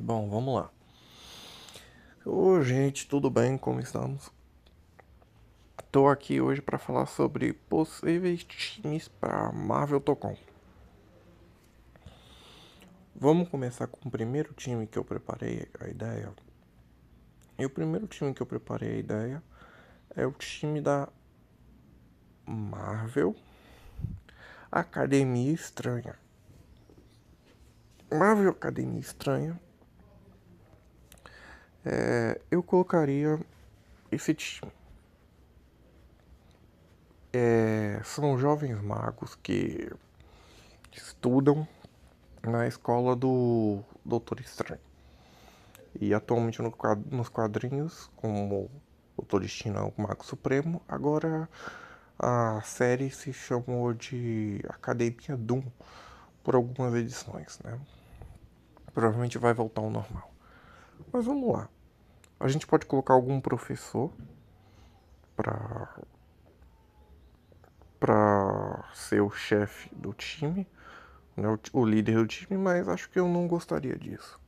Bom, vamos lá. Ô, gente, tudo bem? Como estamos? Tô aqui hoje para falar sobre possíveis times para Marvel Tocon. Vamos começar com o primeiro time que eu preparei a ideia. E o primeiro time que eu preparei a ideia é o time da Marvel Academia Estranha. Marvel Academia Estranha. Eu colocaria esse time. São jovens magos que estudam na escola do Doutor Estranho. E atualmente nos quadrinhos, como o Doutor Destino é o Mago Supremo, agora a série se chamou de Academia Doom por algumas edições, né? Provavelmente vai voltar ao normal. Mas vamos lá. A gente pode colocar algum professor para ser o chefe do time, né? O líder do time, mas acho que eu não gostaria disso.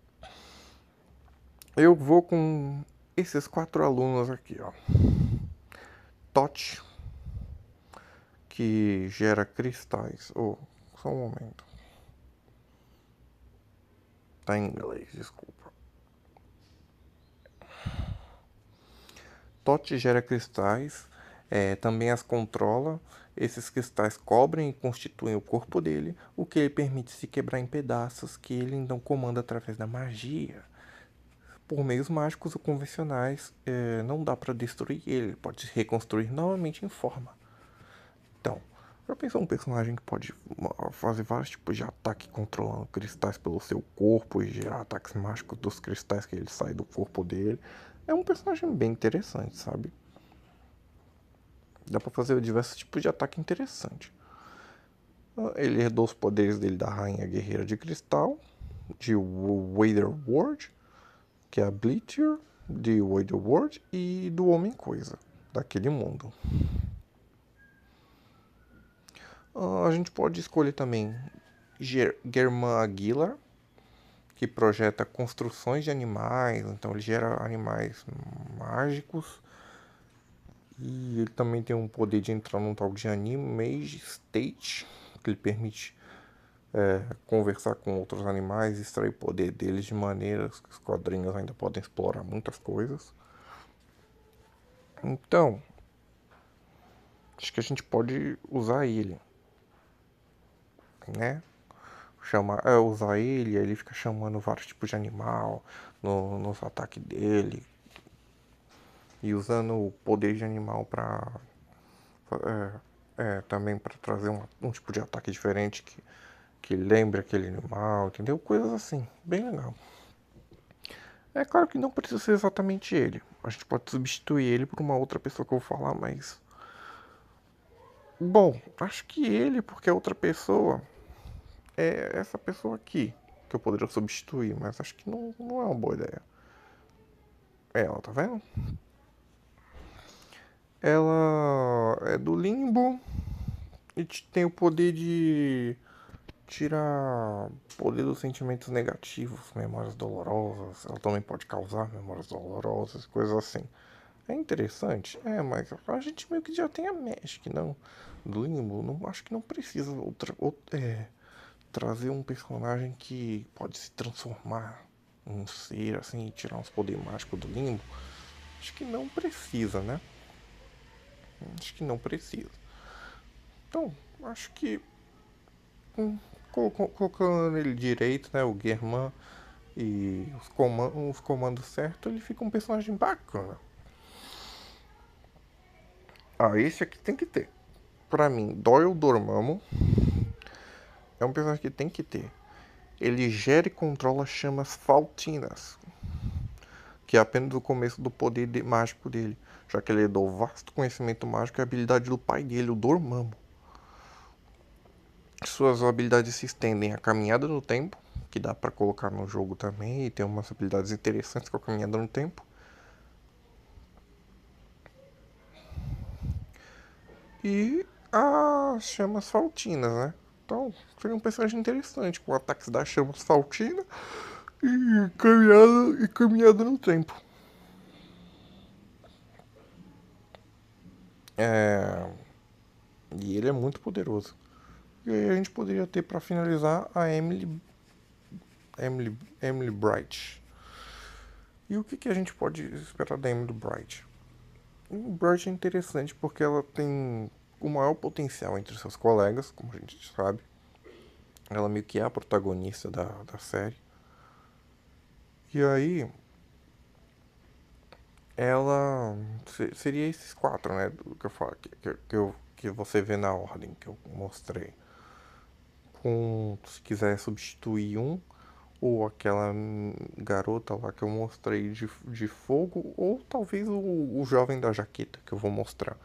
Eu vou com esses 4 alunos aqui, ó. Tote, que gera cristais. Oh, só um momento. Tá em inglês, desculpa. Tote gera cristais, também as controla. Esses cristais cobrem e constituem o corpo dele, o que lhe permite se quebrar em pedaços que ele então comanda através da magia. Por meios mágicos ou convencionais, não dá para destruir ele, pode se reconstruir novamente em forma. Então, já pensou um personagem que pode fazer vários tipos de ataque controlando cristais pelo seu corpo e gerar ataques mágicos dos cristais que ele sai do corpo dele? É um personagem bem interessante, sabe? Dá pra fazer diversos tipos de ataque interessante. Ele herdou os poderes dele da Rainha Guerreira de Cristal, de Witherworld, que é a Bleacher, de Witherworld, e do Homem-Coisa, daquele mundo. A gente pode escolher também Germán Aguilar, que projeta construções de animais, então ele gera animais mágicos. E ele também tem um poder de entrar num tal de Animage State, que lhe permite conversar com outros animais e extrair poder deles de maneiras que os quadrinhos ainda podem explorar muitas coisas. Então, acho que a gente pode usar ele, né? Usar ele, aí ele fica chamando vários tipos de animal nos ataques dele. E usando o poder de animal pra. Também para trazer um tipo de ataque diferente que lembre aquele animal, entendeu? Coisas assim, bem legal. É claro que não precisa ser exatamente ele. A gente pode substituir ele por uma outra pessoa que eu vou falar, mas. Bom, acho que ele, porque a outra pessoa é essa pessoa aqui que eu poderia substituir, mas acho que não é uma boa ideia. Ela, tá vendo? Ela é do limbo e tem o poder de tirar poder dos sentimentos negativos, memórias dolorosas. Ela também pode causar memórias dolorosas, coisas assim. É interessante, mas a gente meio que já tem a Magic, não? Do Limbo, não, acho que não precisa trazer um personagem que pode se transformar em um ser, assim, e tirar uns poderes mágicos do Limbo. Acho que não precisa, né? Acho que não precisa. Então, acho que colocando ele direito, né? O Germán e os comandos certos, ele fica um personagem bacana. Esse aqui tem que ter. Pra mim, Doyle Dormammu é um personagem que tem que ter. Ele gera e controla chamas faltinas, que é apenas o começo do poder mágico dele, já que ele herdou vasto conhecimento mágico e habilidade do pai dele, o Dormammu. Suas habilidades se estendem à caminhada no tempo, que dá para colocar no jogo também, e tem umas habilidades interessantes com a caminhada no tempo. E as chamas faltinas, né? Então, seria um personagem interessante, com ataques das chamas faltinas E caminhada no tempo. É, e ele é muito poderoso. E aí a gente poderia ter para finalizar a Emily Bright. E o que a gente pode esperar da Emily Bright? A Bright é interessante porque ela tem o maior potencial entre seus colegas, como a gente sabe. Ela meio que é a protagonista da série. E aí, ela seria esses quatro, né? Que eu falo, que você vê na ordem que eu mostrei. Se quiser substituir um, ou aquela garota lá que eu mostrei de fogo, ou talvez o jovem da jaqueta que eu vou mostrar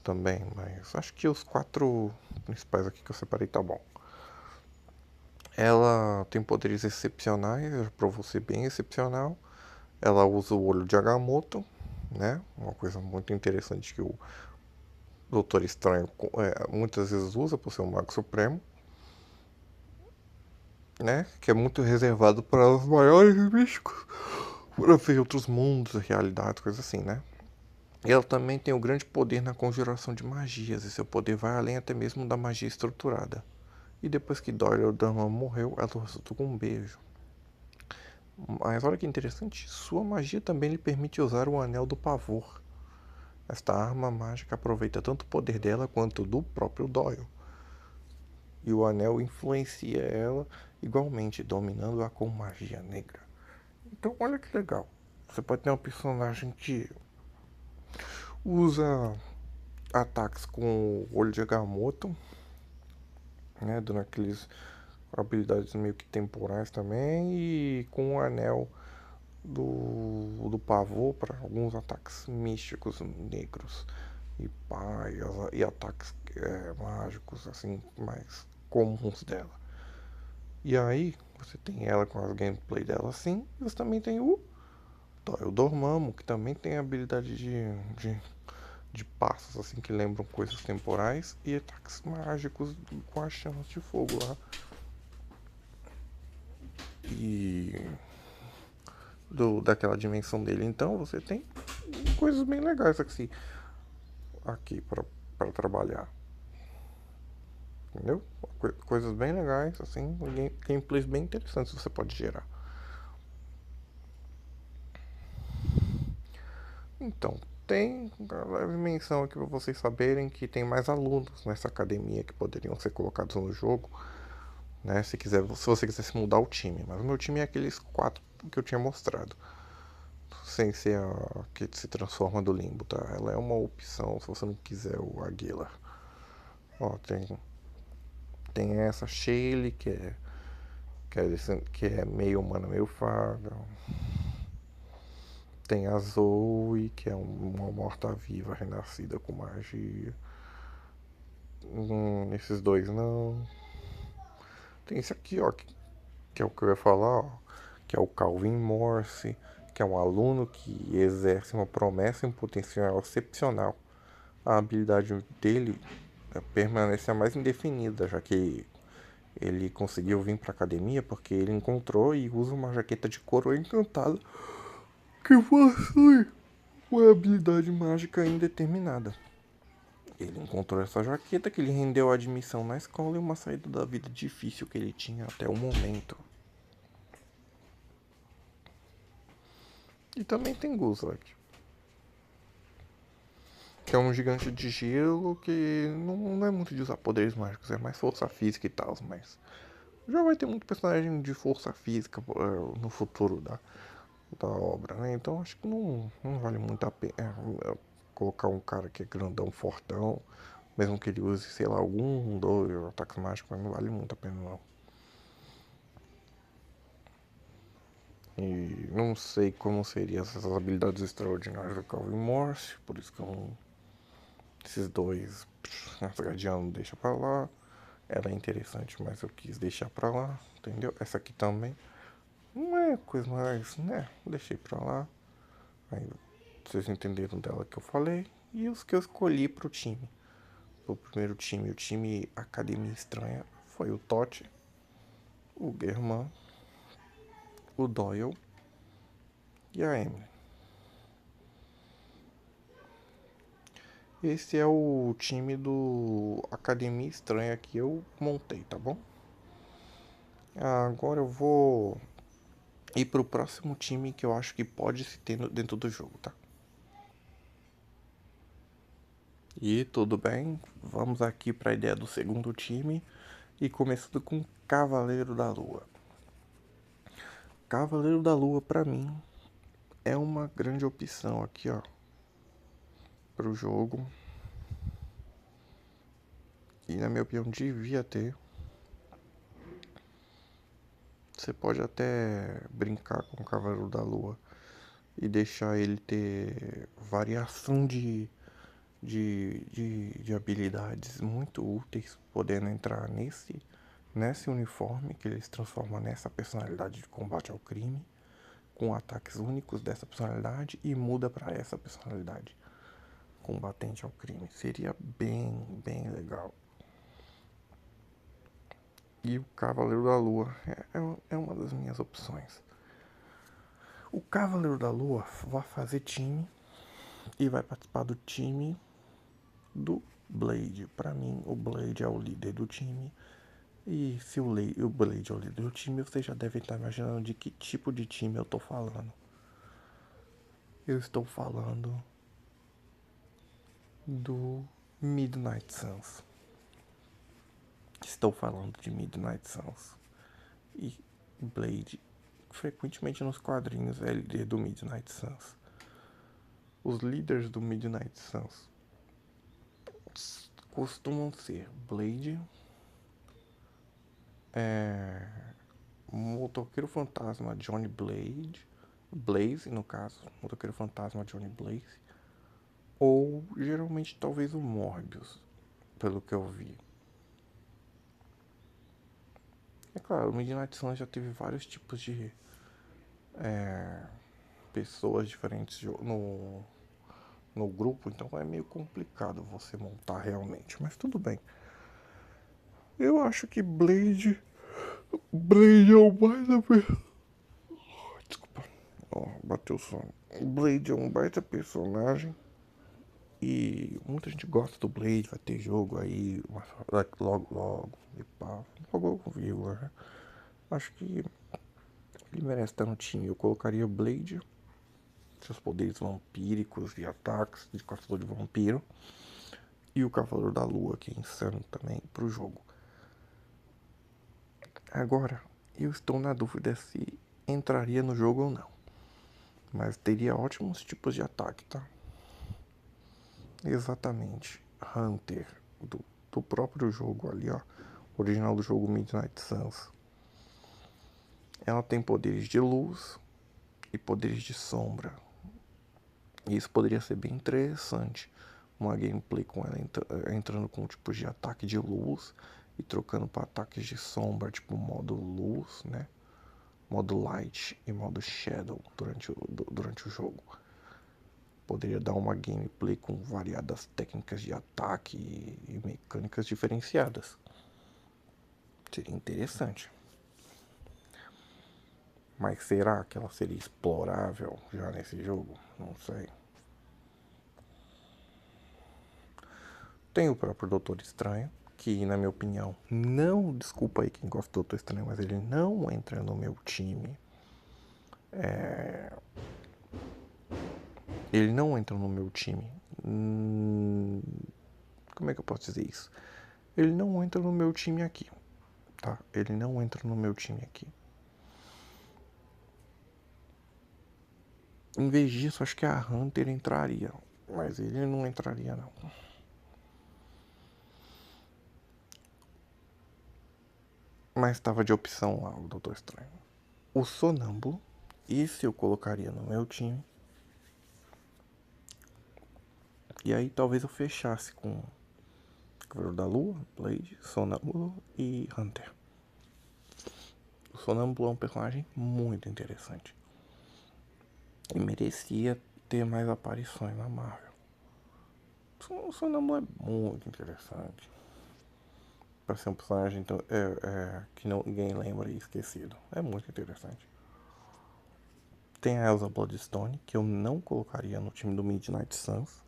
também. Mas acho que os quatro principais aqui que eu separei tá bom. Ela tem poderes excepcionais, já provou ser bem excepcional. Ela usa o olho de Agamotto, né? Uma coisa muito interessante que o Doutor Estranho muitas vezes usa por ser um mago supremo, né? Que é muito reservado para os maiores místicos, para ver outros mundos, realidades, coisas assim, né? E ela também tem um grande poder na conjuração de magias, e seu poder vai além até mesmo da magia estruturada. E depois que Doyle Dunham morreu, ela ressuscitou com um beijo. Mas olha que interessante, sua magia também lhe permite usar o Anel do Pavor. Esta arma mágica aproveita tanto o poder dela quanto do próprio Doyle. E o anel influencia ela igualmente, dominando-a com magia negra. Então, olha que legal. Você pode ter um personagem que usa ataques com o olho de Agamotto, né, dando aqueles habilidades meio que temporais também, e com o anel do pavor para alguns ataques místicos negros e paias e ataques mágicos assim mais comuns dela. E aí você tem ela com as gameplay dela assim, e você também tem o Dormammu, que também tem a habilidade de passos assim que lembram coisas temporais e ataques mágicos com as chamas de fogo lá. E daquela dimensão dele. Então você tem coisas bem legais aqui para trabalhar. Entendeu? Coisas bem legais, assim, gameplays bem interessantes você pode gerar. Então, tem uma leve menção aqui para vocês saberem que tem mais alunos nessa academia que poderiam ser colocados no jogo, né? Se você quiser se mudar o time. Mas o meu time é aqueles quatro que eu tinha mostrado. Sem ser a que se transforma do limbo, tá? Ela é uma opção se você não quiser o Aguilar. Ó, tem essa Shaley, que é meio humana, meio faga. Tem a Zoe, que é uma morta-viva renascida com magia. Esses dois não. Tem esse aqui, ó, que é o que eu ia falar, ó, que é o Calvin Morse, que é um aluno que exerce uma promessa e um potencial excepcional. A habilidade dele permanece a mais indefinida, já que ele conseguiu vir para a academia porque ele encontrou e usa uma jaqueta de couro encantada que possui uma habilidade mágica indeterminada. Ele encontrou essa jaqueta que lhe rendeu a admissão na escola e uma saída da vida difícil que ele tinha até o momento. E também tem Guzlak, que é um gigante de gelo que não é muito de usar poderes mágicos, é mais força física e tal, mas já vai ter muito personagem de força física no futuro da obra, né? Então acho que não vale muito a pena colocar um cara que é grandão, fortão, mesmo que ele use, sei lá, algum, dois ataques mágicos, mas não vale muito a pena não. E não sei como seriam essas habilidades extraordinárias do Calvin Morse, por isso que eu não, esses dois, Asgardiano deixa pra lá. Ela é interessante, mas eu quis deixar pra lá, entendeu? Essa aqui também. Não é coisa mais, né? Deixei pra lá. Aí vocês entenderam dela que eu falei. E os que eu escolhi pro time. O primeiro time, o time Academia Estranha, foi o Totti, o Germán, o Doyle e a Emily. Esse é o time do Academia Estranha que eu montei, tá bom? Agora eu vou ir pro próximo time que eu acho que pode se ter dentro do jogo, tá? E tudo bem, vamos aqui para a ideia do segundo time e começando com Cavaleiro da Lua. Cavaleiro da Lua para mim é uma grande opção aqui, ó, pro jogo. E na minha opinião devia ter. Você pode até brincar com o Cavaleiro da Lua e deixar ele ter variação de habilidades muito úteis, podendo entrar nesse uniforme que ele se transforma nessa personalidade de combate ao crime, com ataques únicos dessa personalidade e muda para essa personalidade combatente ao crime. Seria bem legal. E o Cavaleiro da Lua é uma das minhas opções. O Cavaleiro da Lua vai fazer time e vai participar do time do Blade. Para mim, o Blade é o líder do time. E se o Blade é o líder do time, você já deve estar imaginando de que tipo de time eu tô falando. Eu estou falando do Midnight Suns. Estou falando de Midnight Suns. E Blade, frequentemente nos quadrinhos, é líder do Midnight Suns. Os líderes do Midnight Suns costumam ser Blade, Motoqueiro Fantasma Johnny Blaze no caso, Motoqueiro Fantasma Johnny Blaze, ou geralmente talvez o Morbius, pelo que eu vi. É claro, o Midnight Suns já teve vários tipos de pessoas diferentes no grupo, então é meio complicado você montar realmente, mas tudo bem. Eu acho que Blade é o mais desculpa, bateu o sono. Blade é um baita personagem e muita gente gosta do Blade, vai ter jogo aí logo e pá, logo com vírgula, né? Acho que ele merece estar no time. Eu colocaria Blade, seus poderes vampíricos de ataques de caçador de vampiro, e o Cavaleiro da Lua, que é insano também, pro jogo. Agora, eu estou na dúvida se entraria no jogo ou não. Mas teria ótimos tipos de ataque, tá? Exatamente. Hunter, do próprio jogo ali, ó. Original do jogo Midnight Suns. Ela tem poderes de luz e poderes de sombra. E isso poderia ser bem interessante. Uma gameplay com ela entrando com tipos de ataque de luz e trocando para ataques de sombra, tipo modo luz, né? Modo light e modo shadow durante o jogo. Poderia dar uma gameplay com variadas técnicas de ataque e mecânicas diferenciadas. Seria interessante. Mas será que ela seria explorável já nesse jogo? Não sei. Tem o próprio Doutor Estranho, que na minha opinião não, desculpa aí quem gosta do Doutor Estranho, mas ele não entra no meu time. Ele não entra no meu time. Como é que eu posso dizer isso? Ele não entra no meu time aqui, tá? Ele não entra no meu time aqui. Em vez disso, acho que a Hunter entraria, mas ele não entraria não. Mas estava de opção lá o Doutor Estranho. O Sonâmbulo, esse eu colocaria no meu time. E aí talvez eu fechasse com Cavaleiro da Lua, Blade, Sonâmbulo e Hunter. O Sonâmbulo é um personagem muito interessante. E merecia ter mais aparições na Marvel. O Sonâmbulo é muito interessante. Pra ser um personagem que ninguém lembra e esquecido. É muito interessante. Tem a Elsa Bloodstone, que eu não colocaria no time do Midnight Suns.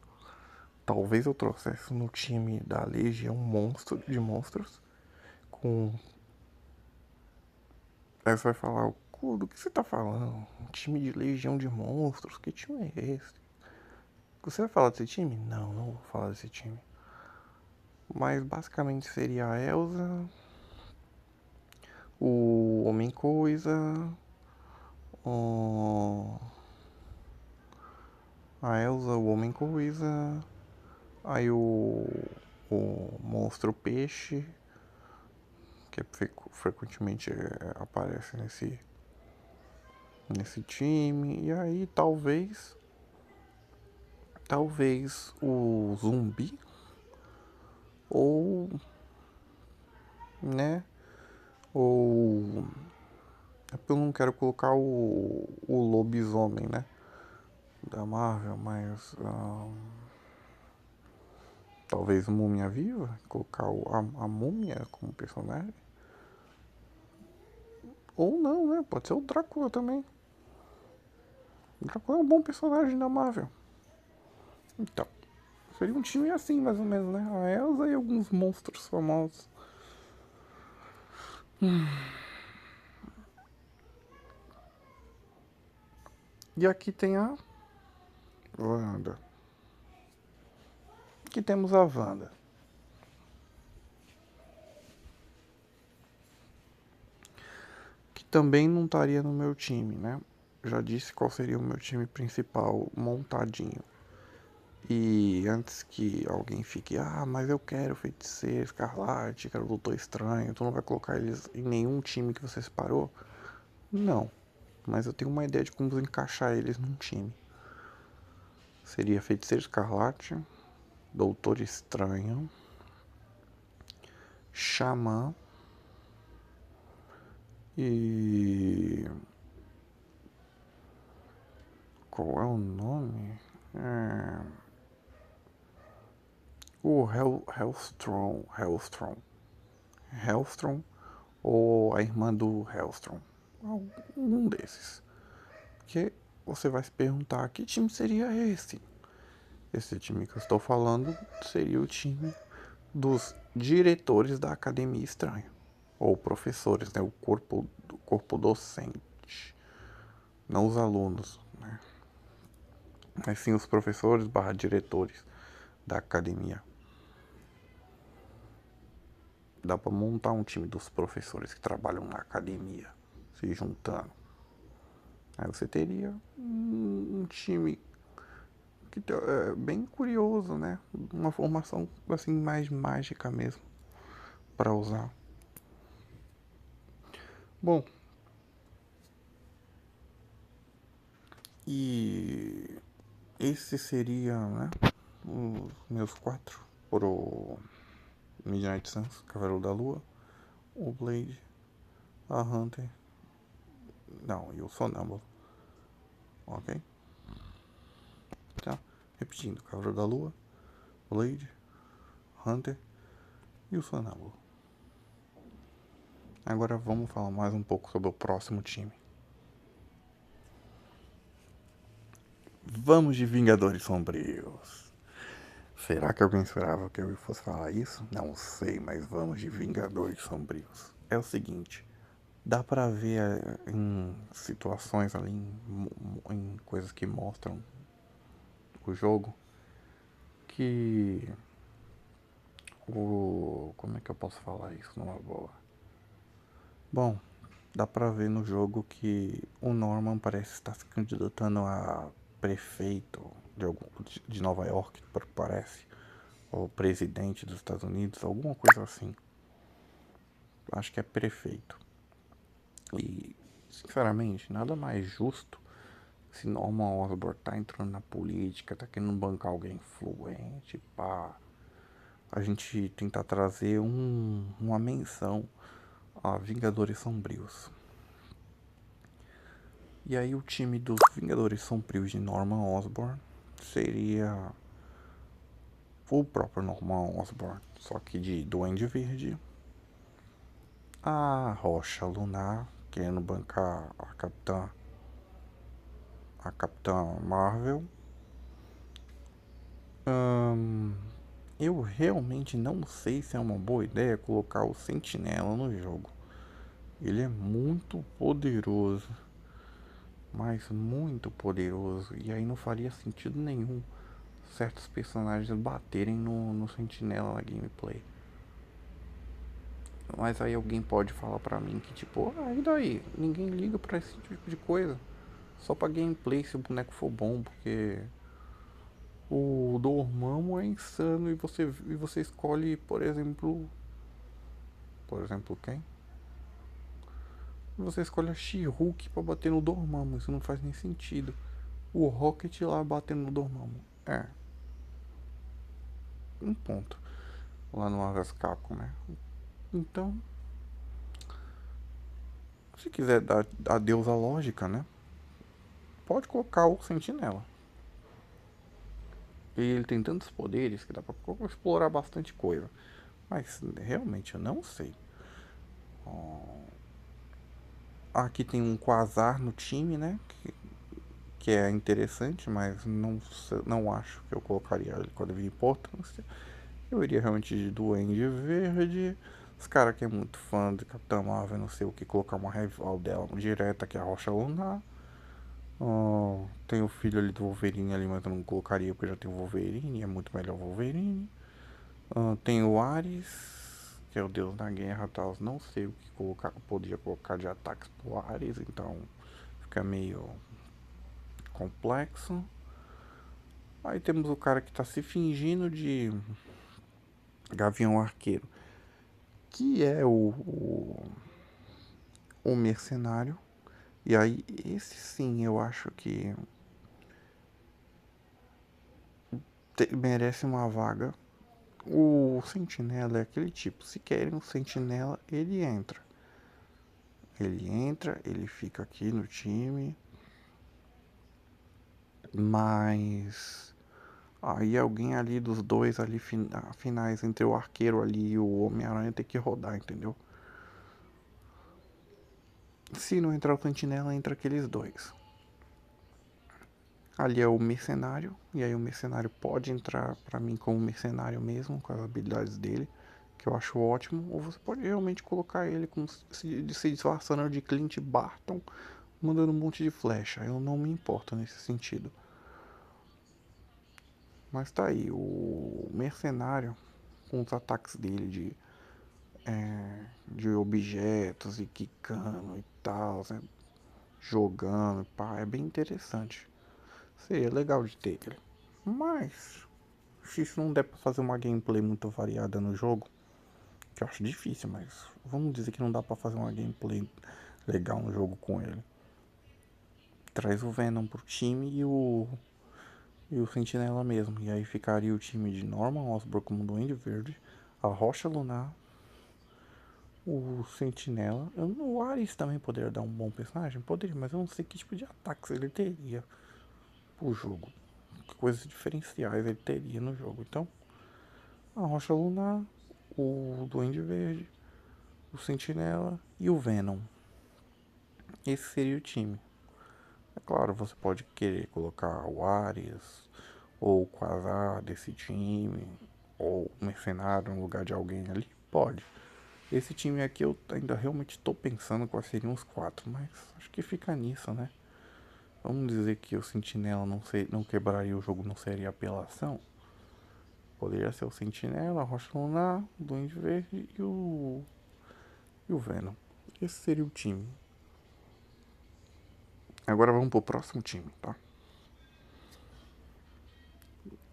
Talvez eu trouxesse no time da Legião Monstro de Monstros. Com. Aí você vai falar, do que você tá falando? Um time de Legião de Monstros? Que time é esse? Você vai falar desse time? Não, não vou falar desse time. Mas basicamente seria a Elsa, o Homem-Coisa, a Elsa, o Homem-Coisa, aí o Monstro Peixe, que frequentemente aparece nesse time, e aí talvez o Zumbi, ou, né, ou, é porque eu não quero colocar o Lobisomem, né, da Marvel, mas talvez Múmia Viva, colocar a Múmia como personagem. Ou não, né? Pode ser o Drácula também. O Drácula é um bom personagem da Marvel. Então, seria um time assim, mais ou menos, né? A Elsa e alguns monstros famosos. E aqui tem a Wanda. Aqui temos a Wanda. Que também não estaria no meu time, né? Já disse qual seria o meu time principal montadinho. E antes que alguém fique, mas eu quero Feiticeiro, Escarlate, quero Doutor Estranho, tu não vai colocar eles em nenhum time que você separou? Não, mas eu tenho uma ideia de como encaixar eles num time. Seria Feiticeiro Escarlate, Doutor Estranho, Xamã e. Qual é o nome? O Hellstrom ou a irmã do Hellstrom. Algum desses. Porque você vai se perguntar, que time seria esse? Esse time que eu estou falando seria o time dos diretores da Academia Estranha. Ou professores, né? O corpo docente. Não os alunos, né? Mas sim os professores barra diretores da academia. Dá pra montar um time dos professores que trabalham na academia, se juntando. Aí você teria um time que é bem curioso, né? Uma formação assim mais mágica mesmo para usar. Bom, e esse seria, né, os meus 4 pro Midnight Suns, Cavaleiro da Lua, o Blade, a Hunter, não, e o Sonâmbulo, ok? Tá? Repetindo, Cavaleiro da Lua, Blade, Hunter e o Sonâmbulo. Agora vamos falar mais um pouco sobre o próximo time. Vamos de Vingadores Sombrios. Será que alguém esperava que eu fosse falar isso? Não sei, mas vamos de Vingadores Sombrios. É o seguinte, dá pra ver em situações ali, em coisas que mostram o jogo, que como é que eu posso falar isso numa boa? Bom, dá pra ver no jogo que o Norman parece estar se candidatando a prefeito de Nova York, parece, ou presidente dos Estados Unidos, alguma coisa assim. Acho que é prefeito. E, sinceramente, nada mais justo se Norman Osborn tá entrando na política, tá querendo bancar alguém influente, pá. A gente tentar trazer uma menção a Vingadores Sombrios. E aí o time dos Vingadores Sombrios de Norman Osborn seria o próprio Norman Osborn, só que de Duende Verde, a Rocha Lunar querendo bancar a Capitã a Capitã Marvel. Eu realmente não sei se é uma boa ideia colocar o Sentinela no jogo. Ele é muito poderoso, mas muito poderoso, e aí não faria sentido nenhum certos personagens baterem no Sentinela na gameplay. Mas aí alguém pode falar pra mim que tipo, e daí? Ninguém liga pra esse tipo de coisa. Só pra gameplay se o boneco for bom, porque o Dormammu é insano e você escolhe, por exemplo quem? Você escolhe a She-Hulk pra bater no Dormammu, isso não faz nem sentido. O Rocket lá batendo no Dormammu. Um ponto. Lá no Marvel's Capcom, né? Então, se quiser dar adeus à lógica, né? Pode colocar o Sentinela. E ele tem tantos poderes que dá pra explorar bastante coisa. Mas realmente eu não sei. Aqui tem um Quasar no time, né? Que é interessante, mas não acho que eu colocaria ele com a devida importância. Eu iria realmente de Duende Verde. Os caras que é muito fã de Capitã Marvel, não sei o que, colocar uma rival dela direta, que é a Rocha Lunar. Tem o filho ali do Wolverine ali, mas eu não colocaria porque já tem o Wolverine, é muito melhor o Wolverine. Tem o Ares, que é o deus da guerra, tal. Não sei o que colocar, podia colocar de ataques pro Ares, então fica meio complexo. Aí temos o cara que tá se fingindo de Gavião Arqueiro, que é o mercenário. E aí, esse sim eu acho que merece uma vaga. O sentinela é aquele tipo, se querem um sentinela, ele entra. Ele entra, ele fica aqui no time, mas aí alguém ali dos dois ali finais entre o arqueiro ali e o Homem-Aranha tem que rodar, entendeu? Se não entrar o sentinela, entra aqueles dois. Ali é o mercenário, e aí o mercenário pode entrar pra mim como mercenário mesmo, com as habilidades dele, que eu acho ótimo, ou você pode realmente colocar ele como se disfarçando de Clint Barton, mandando um monte de flecha. Eu não me importo nesse sentido. Mas tá aí, o mercenário, com os ataques dele de objetos e quicando e tal, né? Jogando, pá, é bem interessante. Seria legal de ter ele. Mas, se isso não der pra fazer uma gameplay muito variada no jogo, que eu acho difícil, mas vamos dizer que não dá pra fazer uma gameplay legal no jogo com ele. Traz o Venom pro time e o Sentinela mesmo. E aí ficaria o time de Norman Osborn como Duende Verde, a Rocha Lunar, o Sentinela. O Ares também poderia dar um bom personagem? Poderia, mas eu não sei que tipo de ataques ele teria pro jogo. Que coisas diferenciais ele teria no jogo. Então, a Rocha Lunar, o Duende Verde, o Sentinela e o Venom. Esse seria o time. É claro, você pode querer colocar o Ares ou o Quasar desse time, ou o Mercenário no lugar de alguém ali. Pode. Esse time aqui eu ainda realmente estou pensando quais seriam os quatro, mas acho que fica nisso, né? Vamos dizer que o Sentinela não quebraria o jogo, não seria apelação. Poderia ser o Sentinela, a Rocha Lunar, o Duende Verde e o Venom. Esse seria o time. Agora vamos pro próximo time, tá?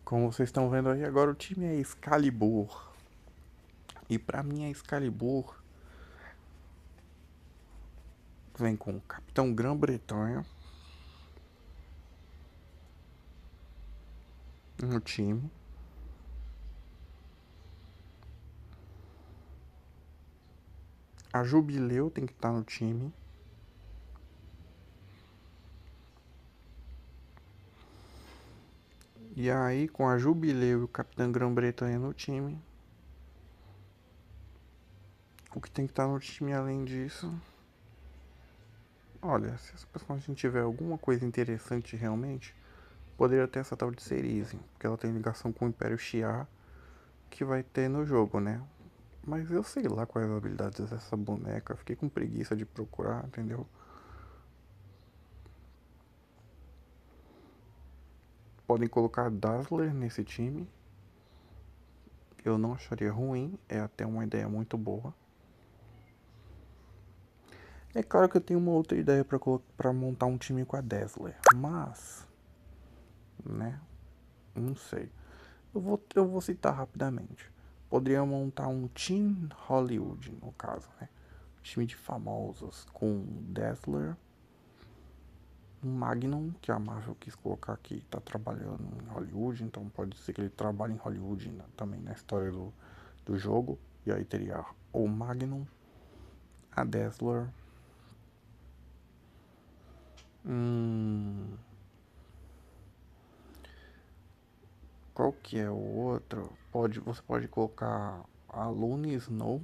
Como vocês estão vendo aí, agora o time é Excalibur. E pra mim a Excalibur vem com o Capitão Grã-Bretanha no time. A Jubileu tem que estar no time. E aí, com a Jubileu e o Capitão Grã-Bretanha no time, o que tem que estar no time além disso Olha, se essa personagem tiver alguma coisa interessante realmente, poderia ter essa tal de Cerise, porque ela tem ligação com o Império Shi'ar, que vai ter no jogo, né? Mas eu sei lá quais as habilidades dessa boneca, fiquei com preguiça de procurar, entendeu? Podem colocar Dazzler nesse time, eu não acharia ruim, é até uma ideia muito boa. É claro que eu tenho uma outra ideia pra montar um time com a Dazzler, mas, né, não sei. Eu vou citar rapidamente. Poderia montar um Team Hollywood, no caso, né? Um time de famosos com Dazzler, um Magnum, que a Marvel quis colocar aqui, tá trabalhando em Hollywood, então pode ser que ele trabalhe em Hollywood também na história do jogo. E aí teria o Magnum, a Dazzler, hum, qual que é o outro? Você pode colocar a Luna Snow.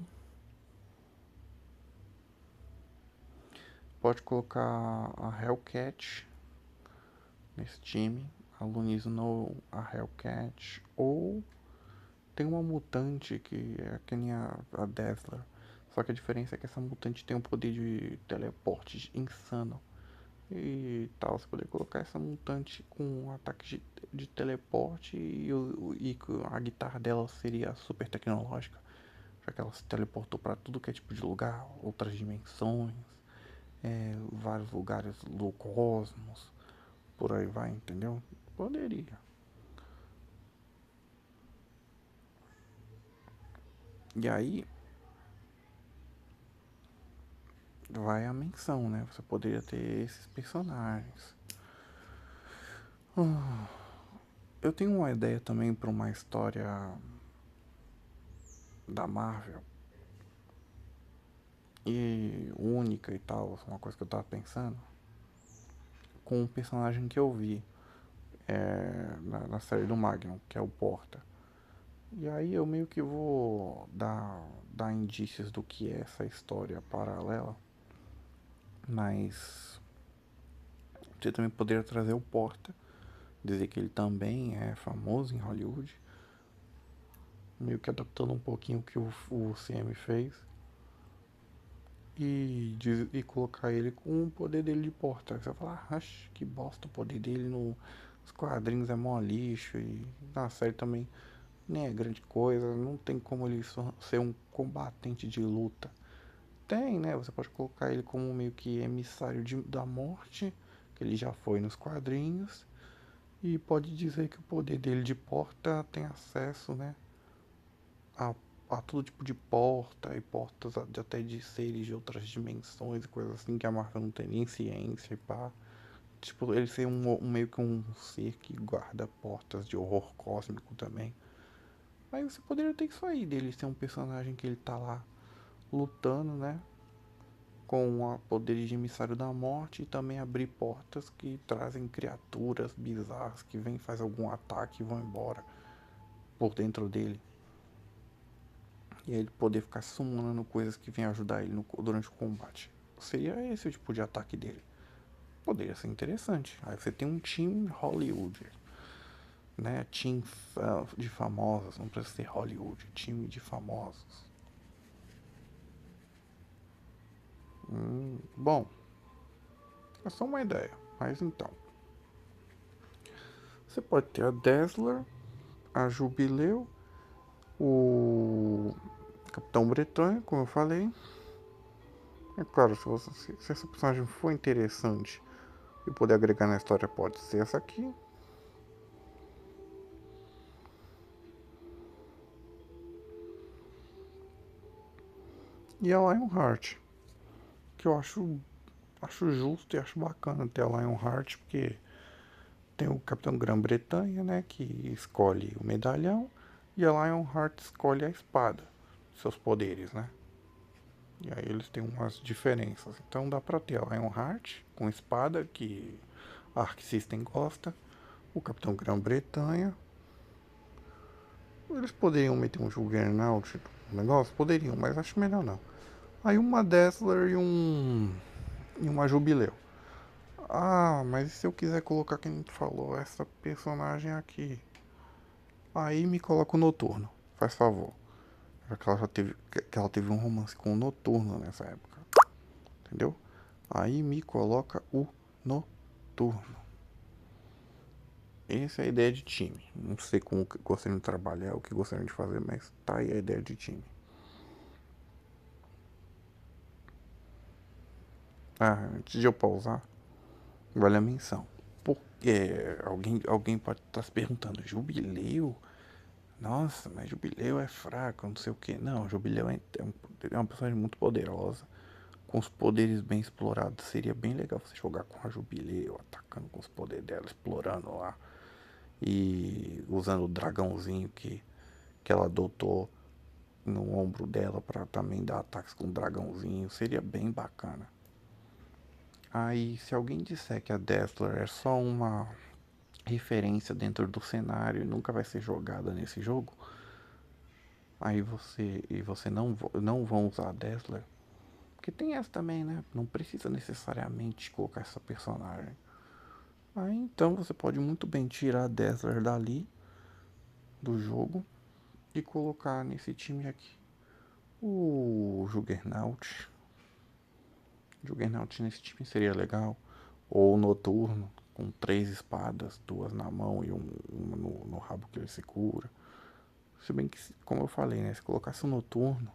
Pode colocar a Hellcat nesse time. A Luna Snow, a Hellcat. Ou tem uma mutante que é que nem a Dazzler. Só que a diferença é que essa mutante tem um poder de teleporte insano. E tal, você poderia colocar essa mutante com um ataque de teleporte e a guitarra dela seria super tecnológica, já que ela se teleportou para tudo que é tipo de lugar, outras dimensões, vários lugares do cosmos, por aí vai, entendeu? Poderia. E aí vai a menção, né? Você poderia ter esses personagens. Eu tenho uma ideia também para uma história da Marvel e única e tal, uma coisa que eu tava pensando, com um personagem que eu vi na série do Magnum, que é o Porta. E aí eu meio que vou dar indícios do que é essa história paralela, mas você também poderia trazer o Porta, dizer que ele também é famoso em Hollywood, meio que adaptando um pouquinho o que o CM fez, e colocar ele com o poder dele de Porta. Você vai falar, ah, que bosta, o poder dele nos quadrinhos é mó lixo, e na série também nem é grande coisa, não tem como ele ser um combatente de luta. Tem, né? Você pode colocar ele como meio que emissário da morte, que ele já foi nos quadrinhos, e pode dizer que o poder dele de porta tem acesso, né, a, a todo tipo de porta e portas até de seres de outras dimensões e coisas assim que a Marvel não tem nem ciência e pá. Tipo, ele ser meio que um ser que guarda portas de horror cósmico também. Aí você poderia ter isso aí dele ser um personagem que ele tá lá lutando, né? Com poderes de emissário da morte e também abrir portas que trazem criaturas bizarras que vêm, faz algum ataque e vão embora por dentro dele. E aí ele poder ficar summonando coisas que vêm ajudar ele durante o combate. Seria esse o tipo de ataque dele. Poderia ser interessante. Aí você tem um time Hollywood, né? Time de famosos, não precisa ser Hollywood, time de famosos. Bom, é só uma ideia. Mas então, você pode ter a Dazzler, a Jubileu, o Capitão Bretanha, como eu falei. É claro, se essa personagem for interessante e poder agregar na história, pode ser essa aqui. E a Lionheart, que eu acho justo e acho bacana ter a Lionheart, porque tem o Capitão Grã-Bretanha, né, que escolhe o medalhão, e a Lionheart escolhe a espada, seus poderes, né? E aí eles têm umas diferenças. Então dá pra ter a Lionheart com espada, que a Arc System gosta, o Capitão Grã-Bretanha. Eles poderiam meter um Juggernaut no negócio? Poderiam, mas acho melhor não. Aí uma Dazzler e um e uma Jubileu. Ah, mas e se eu quiser colocar, quem tu falou, essa personagem aqui? Aí me coloca o Noturno, faz favor. Já que ela teve um romance com o Noturno nessa época, entendeu? Aí me coloca o Noturno. Essa é a ideia de time. Não sei como gostariam de trabalhar, o que gostariam de fazer, mas tá aí a ideia de time. Ah, antes de eu pausar, vale a menção. Porque alguém pode estar se perguntando, Jubileu? Nossa, mas Jubileu é fraco, não sei o que. Não, Jubileu é uma personagem muito poderosa, com os poderes bem explorados. Seria bem legal você jogar com a Jubileu, atacando com os poderes dela, explorando lá. E usando o dragãozinho que ela adotou no ombro dela para também dar ataques com o dragãozinho. Seria bem bacana. Aí, se alguém disser que a Dazzler é só uma referência dentro do cenário e nunca vai ser jogada nesse jogo, aí você não vão usar a Dazzler. Porque tem essa também, né? Não precisa necessariamente colocar essa personagem. Aí então você pode muito bem tirar a Dazzler dali do jogo e colocar nesse time aqui o Juggernaut. Juggernaut nesse time seria legal. Ou o Noturno, com 3 espadas, 2 na mão e uma no rabo que ele segura. Se bem que, como eu falei, né? Se colocasse o Noturno,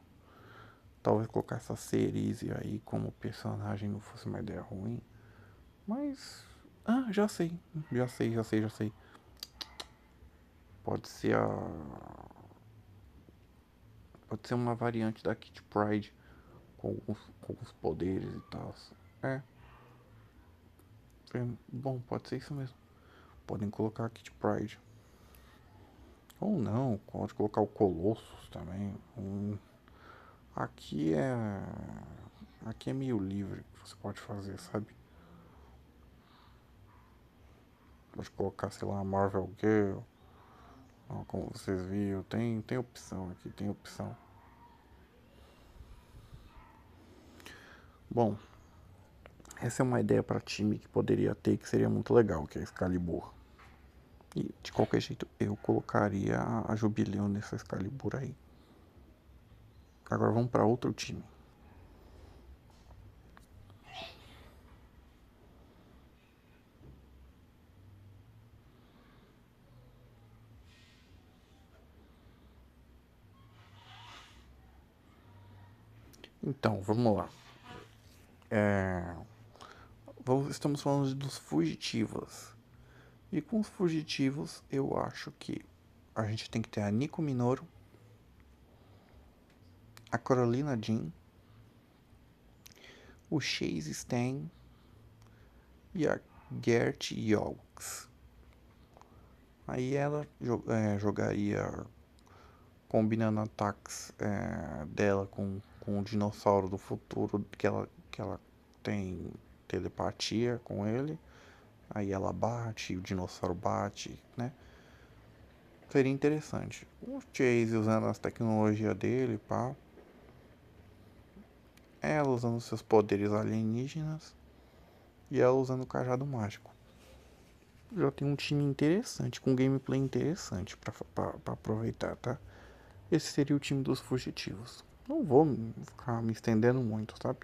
talvez colocasse a Cerise aí como personagem não fosse uma ideia ruim. Mas. Ah, já sei. Já sei. Pode ser a. Pode ser uma variante da Kit Pride com os poderes e tal. É, bom, pode ser isso mesmo. Podem colocar a Kit Pride. Ou não, pode colocar o Colossus também. Aqui é. Aqui é meio livre que você pode fazer, sabe? Pode colocar, sei lá, a Marvel Girl. Como vocês viram. Tem opção aqui, tem opção. Bom, essa é uma ideia para time que poderia ter que seria muito legal, que é Excalibur. E de qualquer jeito eu colocaria a Jubileu nessa Excalibur aí. Agora vamos para outro time. Então, vamos lá. Estamos falando dos fugitivos. E com os fugitivos, eu acho que a gente tem que ter a Nico Minoru, a Carolina Jean, o Chase Stain e a Gert Yolks. Aí ela jogaria combinando ataques dela com o dinossauro do futuro, que ela tem telepatia com ele. Aí ela bate, o dinossauro bate, né? Seria interessante. O Chase usando as tecnologias dele, pá. Ela usando seus poderes alienígenas. E ela usando o cajado mágico. Já tem um time interessante, com gameplay interessante pra aproveitar, tá? Esse seria o time dos fugitivos. Não vou ficar me estendendo muito, sabe?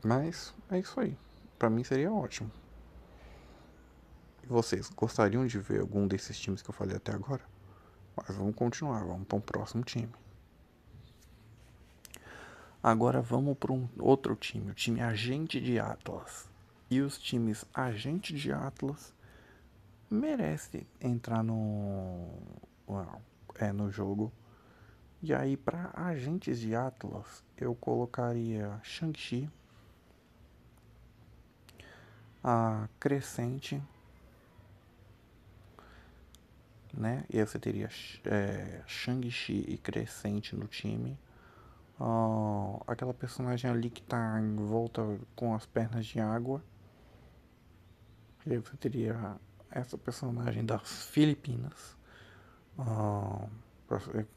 Mas é isso aí. Pra mim seria ótimo. E vocês gostariam de ver algum desses times que eu falei até agora? Mas vamos continuar, vamos para um próximo time. Agora vamos para um outro time, o time Agente de Atlas. E os times Agente de Atlas merecem entrar no jogo. E aí, para Agentes de Atlas, eu colocaria Shang-Chi, a Crescente, né? E aí você teria Shang-Chi e Crescente no time. Aquela personagem ali que tá em volta com as pernas de água. E aí você teria essa personagem das Filipinas. Ah,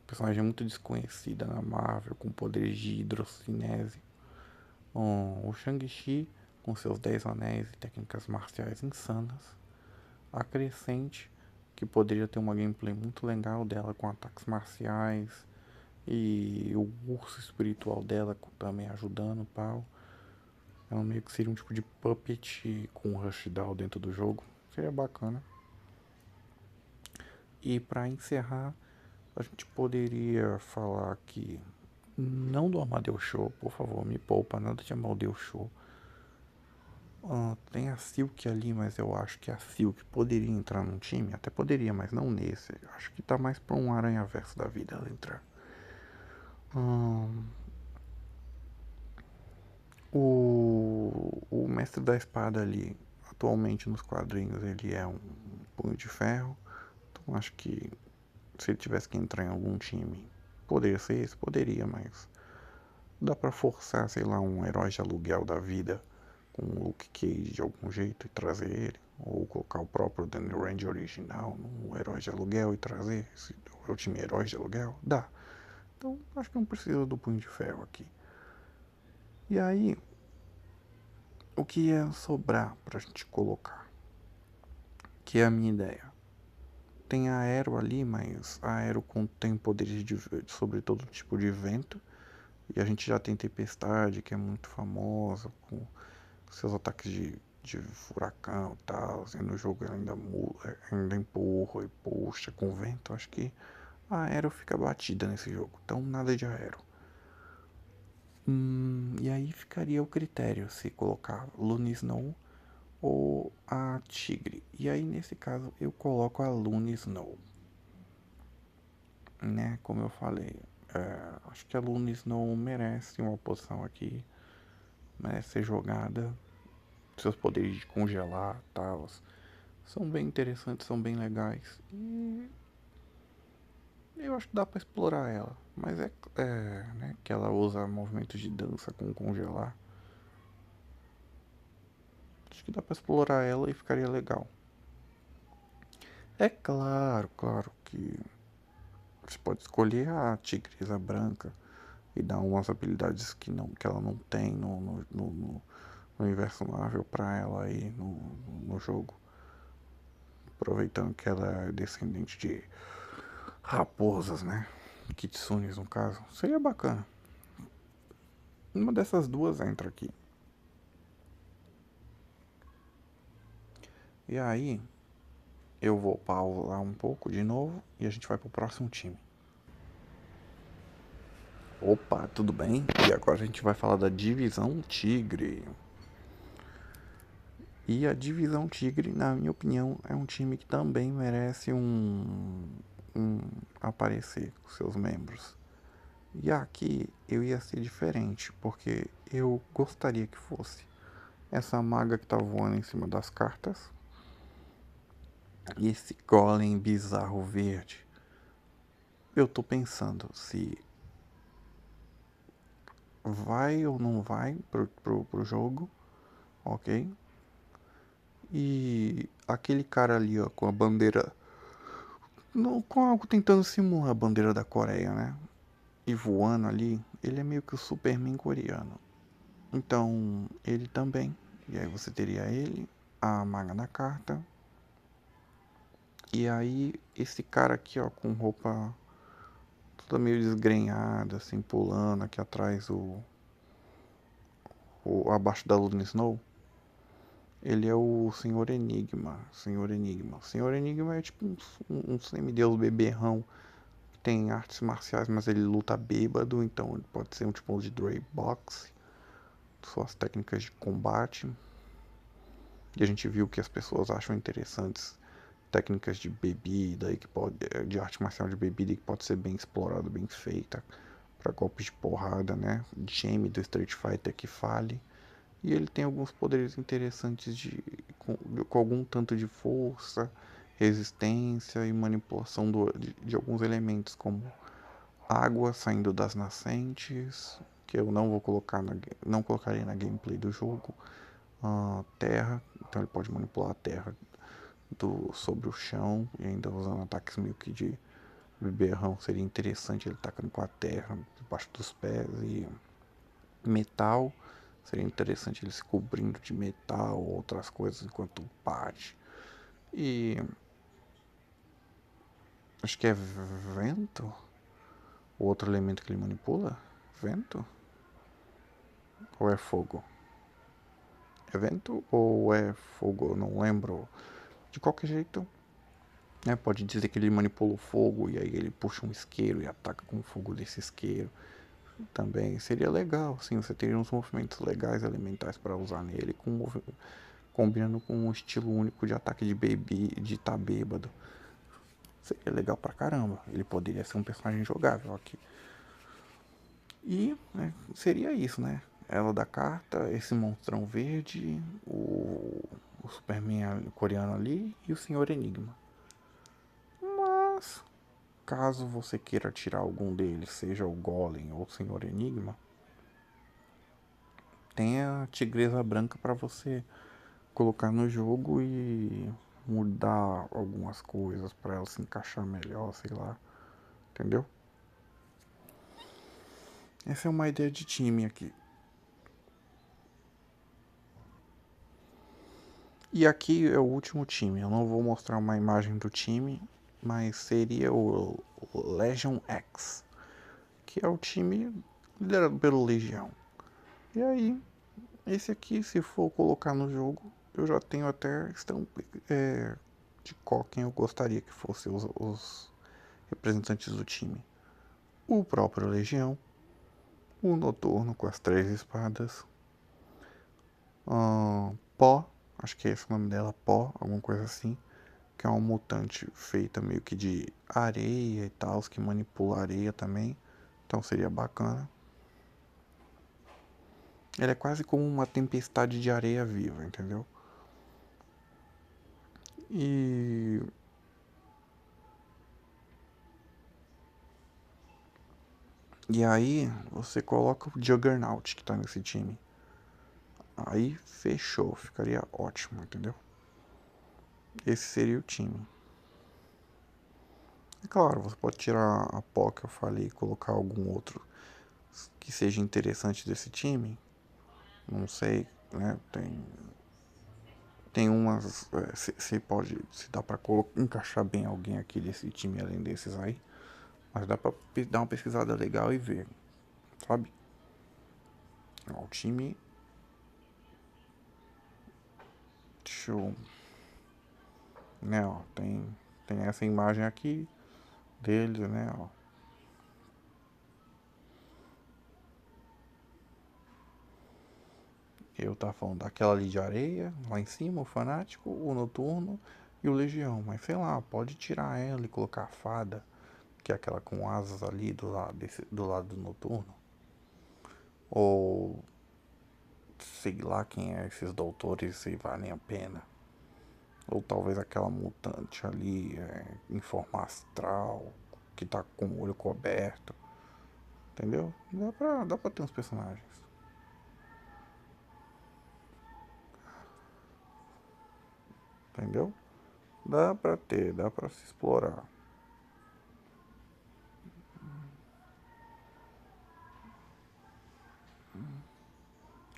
personagem muito desconhecida na Marvel, com poderes de hidrocinese. O Shang-Chi, com seus 10 anéis e técnicas marciais insanas, a Crescente, que poderia ter uma gameplay muito legal dela com ataques marciais e o urso espiritual dela também ajudando o pau. Ela meio que seria um tipo de puppet com rush down dentro do jogo. Seria bacana. E para encerrar, a gente poderia falar que não do Amadeus Show, por favor, me poupa, nada de Amadeus Show. Tem a Silk ali, mas eu acho que a Silk poderia entrar num time, até poderia, mas não nesse. Eu acho que tá mais pra um Aranha-Verso da vida ela entrar. Hum, o Mestre da Espada ali, atualmente nos quadrinhos, ele é um punho de ferro. Então acho que se ele tivesse que entrar em algum time, poderia ser esse, poderia, mas dá pra forçar, sei lá, um herói de aluguel da vida com o Luke Cage de algum jeito e trazer ele. Ou colocar o próprio Danny Rand original no herói de aluguel e trazer o time herói de aluguel. Dá. Então acho que não precisa do punho de ferro aqui. E aí, o que ia sobrar pra gente colocar? Que é a minha ideia. Tem a Aero ali, mas a Aero tem poderes sobre todo tipo de vento. E a gente já tem Tempestade, que é muito famosa, com seus ataques de furacão e tal. E no jogo ela ainda empurra e puxa com vento. Acho que a Aero fica batida nesse jogo. Então nada de Aero. E aí ficaria o critério se colocar Luna Snow ou a Tigre. E aí nesse caso eu coloco a Luna Snow. Né? Como eu falei, acho que a Luna Snow merece uma posição aqui, merece ser jogada. Seus poderes de congelar e tal são bem interessantes, são bem legais. E eu acho que dá pra explorar ela. Mas né, que ela usa movimentos de dança com congelar. Acho que dá pra explorar ela e ficaria legal. É claro, claro que você pode escolher a Tigresa Branca e dar umas habilidades que ela não tem no universo Marvel pra ela aí no jogo. Aproveitando que ela é descendente de raposas, né? Kitsunes no caso. Seria bacana. Uma dessas duas entra aqui. E aí, eu vou pausar um pouco de novo e a gente vai pro próximo time. Opa, tudo bem? E agora a gente vai falar da Divisão Tigre. E a Divisão Tigre, na minha opinião, é um time que também merece um aparecer com seus membros. E aqui eu ia ser diferente, porque eu gostaria que fosse essa maga que tá voando em cima das cartas e esse golem bizarro verde. Eu tô pensando se vai ou não vai pro jogo, ok? E aquele cara ali, ó, com a bandeira. Com algo tentando simular a bandeira da Coreia, né? E voando ali, ele é meio que o Superman coreano. Então, ele também. E aí você teria ele, a maga na carta. E aí, esse cara aqui, ó, com roupa toda meio desgrenhada, assim, pulando aqui atrás, abaixo da Luna Snow. Ele é o Senhor Enigma. Senhor Enigma. O Senhor Enigma é tipo um semideus beberrão que tem artes marciais, mas ele luta bêbado, então ele pode ser um tipo de Dre Box. Suas técnicas de combate. E a gente viu que as pessoas acham interessantes técnicas de bebida e que pode, de arte marcial de bebida que pode ser bem explorada, bem feita para golpes de porrada, né? Jamie do Street Fighter que fale. E ele tem alguns poderes interessantes com algum tanto de força, resistência e manipulação de alguns elementos, como água saindo das nascentes, que eu não vou colocar não colocarei na gameplay do jogo, terra, então ele pode manipular a terra sobre o chão e ainda usando ataques meio que de beberrão. Seria interessante ele tacando com a terra debaixo dos pés e metal Seria interessante ele se cobrindo de metal ou outras coisas enquanto bate. E acho que é vento. O outro elemento que ele manipula? Vento? Ou é fogo? É vento ou é fogo? Eu não lembro. De qualquer jeito, né, pode dizer que ele manipula o fogo e aí ele puxa um isqueiro e ataca com o fogo desse isqueiro. Também seria legal, assim, você teria uns movimentos legais elementais para usar nele, combinando com um estilo único de ataque de baby, de tá bêbado. Seria legal pra caramba. Ele poderia ser um personagem jogável aqui. E né, seria isso, né? Ela da carta, esse monstrão verde, o Superman coreano ali e o Senhor Enigma. Mas, caso você queira tirar algum deles, seja o Golem ou o Senhor Enigma, tem a Tigresa Branca para você colocar no jogo e mudar algumas coisas para ela se encaixar melhor, sei lá. Entendeu? Essa é uma ideia de time aqui. E aqui é o último time. Eu não vou mostrar uma imagem do time, mas seria o Legion X, que é o time liderado pelo Legião. E aí, esse aqui, se for colocar no jogo, eu já tenho até de qual quem eu gostaria que fossem os representantes do time. O próprio Legião, o Noturno com as três espadas, Pó, acho que é esse o nome dela, Pó, alguma coisa assim, que é uma mutante feita meio que de areia e tal, que manipula areia também, então seria bacana. Ela é quase como uma tempestade de areia viva, entendeu? E E aí você coloca o Juggernaut que tá nesse time. Aí fechou, ficaria ótimo, entendeu? Esse seria o time. É claro, você pode tirar a Pó que eu falei e colocar algum outro que seja interessante desse time. Não sei, né? Tem umas. Se pode. Se dá pra encaixar bem alguém aqui desse time além desses aí. Mas dá pra dar uma pesquisada legal e ver, sabe? Ó, o time. Deixa eu. Né, ó, tem essa imagem aqui deles, né, ó. Eu tava falando daquela ali de areia, lá em cima, o fanático, o noturno e o legião. Mas sei lá, pode tirar ela e colocar a fada, que é aquela com asas ali do lado do noturno. Ou sei lá quem é esses doutores, se valem a pena. Ou talvez aquela mutante ali em forma astral, que tá com o olho coberto. Entendeu? Dá pra ter uns personagens. Entendeu? Dá pra ter, dá pra se explorar.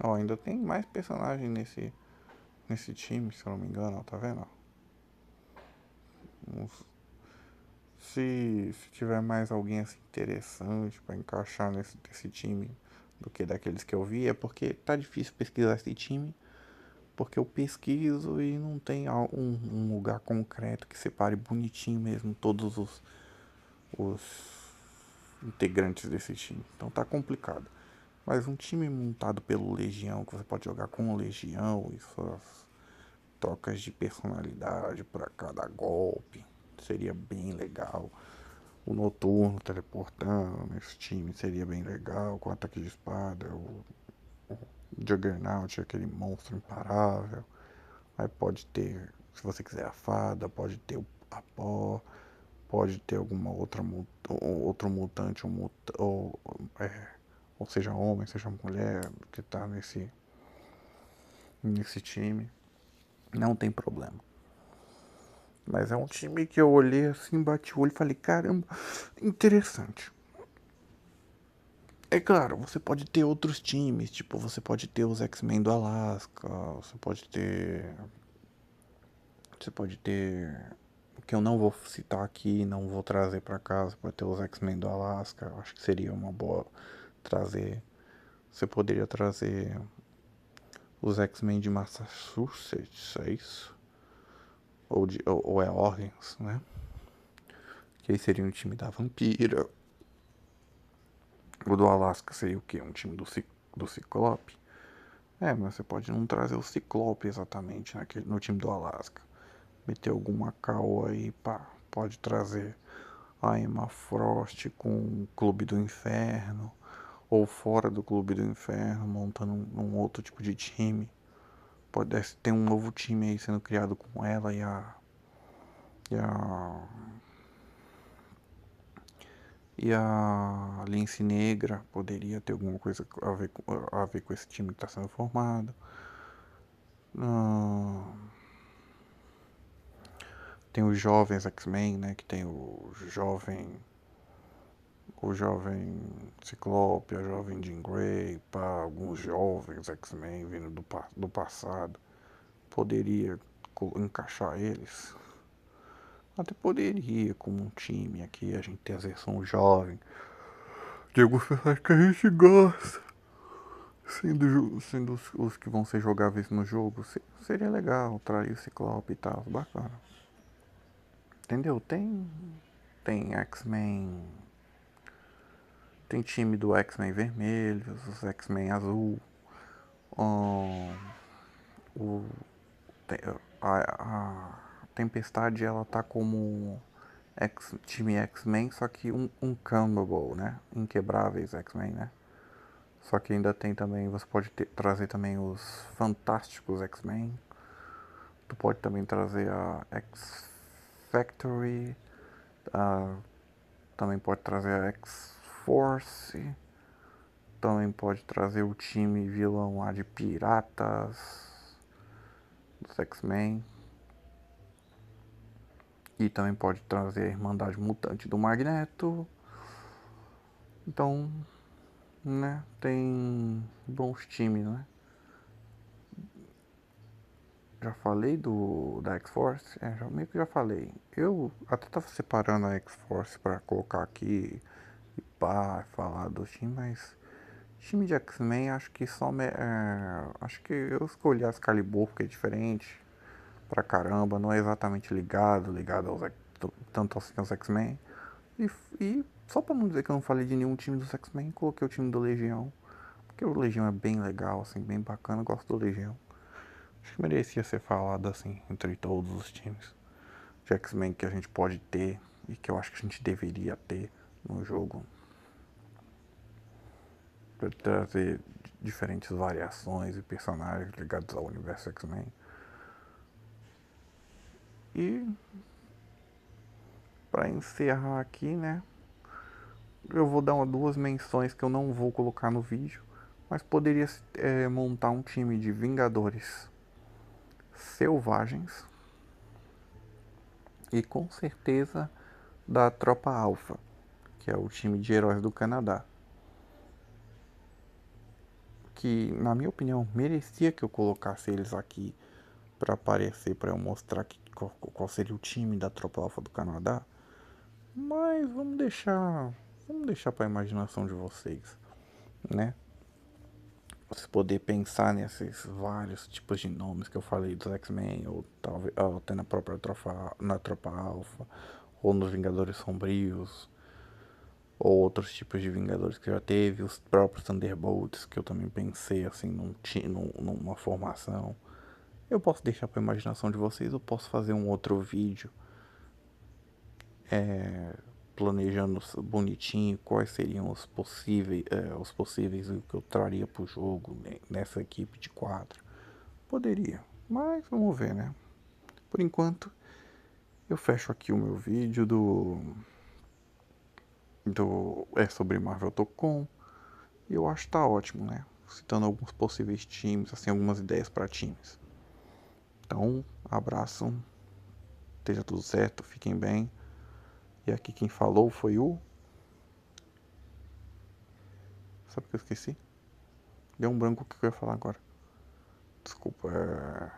Ó, ainda tem mais personagem nesse time, se eu não me engano, ó, tá vendo? Se tiver mais alguém assim interessante pra encaixar nesse time do que daqueles que eu vi, é porque tá difícil pesquisar esse time, porque eu pesquiso e não tem um lugar concreto que separe bonitinho mesmo todos os integrantes desse time. Então tá complicado. Mas um time montado pelo Legião, que você pode jogar com o Legião e suas trocas de personalidade para cada golpe, seria bem legal. O Noturno teleportando nesse time seria bem legal, com ataque de espada, o Juggernaut, aquele monstro imparável. Aí pode ter, se você quiser a fada, pode ter a pó, pode ter alguma outro mutante, ou seja homem, seja mulher, que tá nesse time. Não tem problema. Mas é um time que eu olhei assim, bati o olho e falei, caramba, interessante. É claro, você pode ter outros times, tipo, você pode ter os X-Men do Alasca, você pode ter. Você pode ter. Que eu não vou citar aqui, não vou trazer pra cá, você pode ter os X-Men do Alasca, eu acho que seria uma boa trazer. Você poderia trazer os X-Men de Massachusetts, é isso? Ou é Orleans, né? Que aí seria um time da Vampira. O do Alasca seria o quê? Um time do Ciclope? É, mas você pode não trazer o Ciclope exatamente no time do Alasca. Meter alguma cal aí, pá. Pode trazer a Emma Frost com o Clube do Inferno. Ou fora do Clube do Inferno, montando um outro tipo de time. Pode ter um novo time aí sendo criado com ela e a e a Lince Negra poderia ter alguma coisa a ver com esse time que está sendo formado. Ah, tem os jovens X-Men, né? Que tem o jovem Ciclope, a jovem Jean Grey, pá, alguns jovens X-Men vindo do passado. Poderia encaixar eles. Até poderia, como um time aqui, a gente ter a versão jovem de alguns personagens que a gente gosta. Sendo os que vão ser jogáveis no jogo, seria legal trair o Ciclope e tal, bacana. Entendeu? Tem X-Men. Tem time do X-Men vermelho, os X-Men azul. Um, o, a Tempestade ela tá como time X-Men, só que Uncannibal, né? Inquebráveis X-Men, né? Só que ainda tem também, você pode trazer também os Fantásticos X-Men. Tu pode também trazer a X-Factory. Também pode trazer a X-Force. Também pode trazer o time vilão lá de piratas dos X-Men. E também pode trazer a Irmandade Mutante do Magneto. Então, né, tem bons times, né? Já falei da X-Force? Meio que já falei. Eu até tava separando a X-Force pra colocar aqui e pá, falar do time, mas time de X-Men acho que acho que eu escolhi a Excalibur porque é diferente pra caramba, não é exatamente ligado tanto assim aos X-Men. E só pra não dizer que eu não falei de nenhum time dos X-Men, coloquei o time do Legião. Porque o Legião é bem legal, assim, bem bacana, eu gosto do Legião. Acho que merecia ser falado assim, entre todos os times de X-Men que a gente pode ter e que eu acho que a gente deveria ter no jogo. Pra trazer diferentes variações e personagens ligados ao universo X-Men. E para encerrar aqui, né? Eu vou dar duas menções que eu não vou colocar no vídeo, mas poderia montar um time de Vingadores selvagens e com certeza da Tropa Alpha, que é o time de heróis do Canadá. Que, na minha opinião, merecia que eu colocasse eles aqui para aparecer, para eu mostrar qual seria o time da Tropa Alpha do Canadá. Mas vamos deixar para a imaginação de vocês, né? Você poder pensar nesses vários tipos de nomes que eu falei dos X-Men, ou talvez até na Tropa Alpha, ou nos Vingadores Sombrios, ou outros tipos de Vingadores que já teve, os próprios Thunderbolts, que eu também pensei assim numa formação. Eu posso deixar para a imaginação de vocês, eu posso fazer um outro vídeo planejando bonitinho quais seriam os possíveis que eu traria para o jogo nessa equipe de 4. Poderia, mas vamos ver, né? Por enquanto, eu fecho aqui o meu vídeo do sobre Marvel Tocom. E eu acho que tá ótimo, né? Citando alguns possíveis times, assim, algumas ideias para times. Então, abraço, esteja tudo certo, fiquem bem. E aqui quem falou foi o Sabe o que eu esqueci? Deu um branco o que eu ia falar agora. Desculpa.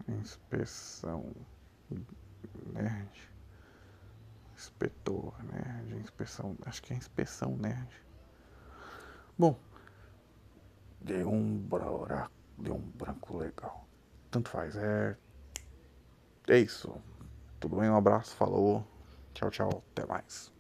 Inspeção. Nerd. Inspetor, nerd. Inspeção. Acho que é inspeção nerd. Bom. Deu um branco legal. Tanto faz. É isso. Tudo bem? Um abraço. Falou. Tchau, tchau. Até mais.